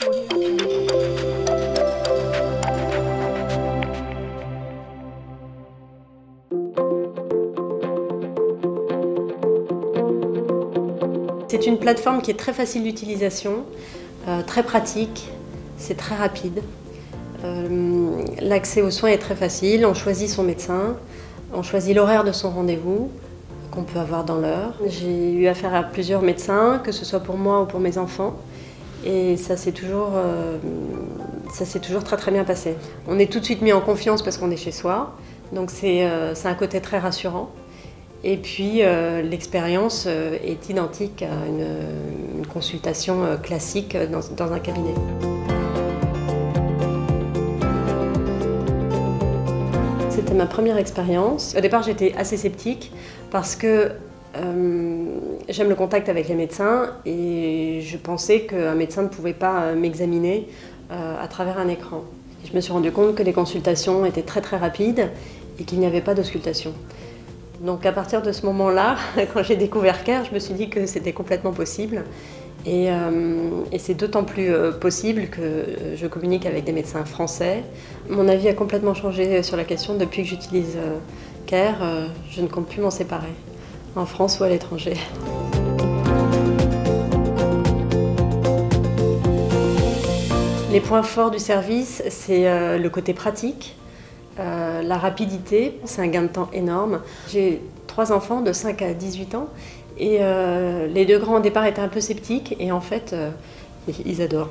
C'est une plateforme qui est très facile d'utilisation, très pratique, c'est très rapide. L'accès aux soins est très facile, on choisit son médecin, on choisit l'horaire de son rendez-vous qu'on peut avoir dans l'heure. J'ai eu affaire à plusieurs médecins, que ce soit pour moi ou pour mes enfants, et ça s'est toujours très très bien passé. On est tout de suite mis en confiance parce qu'on est chez soi, donc c'est un côté très rassurant. Et puis l'expérience est identique à une consultation classique dans un cabinet. C'était ma première expérience. Au départ, j'étais assez sceptique parce que j'aime le contact avec les médecins et je pensais qu'un médecin ne pouvait pas m'examiner à travers un écran. Et je me suis rendu compte que les consultations étaient très très rapides et qu'il n'y avait pas d'auscultation. Donc à partir de ce moment-là, quand j'ai découvert CARE, je me suis dit que c'était complètement possible. Et c'est d'autant plus possible que je communique avec des médecins français. Mon avis a complètement changé sur la question depuis que j'utilise CARE. Je ne compte plus m'en séparer, en France ou à l'étranger. Les points forts du service, c'est le côté pratique. La rapidité, c'est un gain de temps énorme. J'ai 3 enfants de 5 à 18 ans et les 2 grands au départ étaient un peu sceptiques et en fait, ils adorent.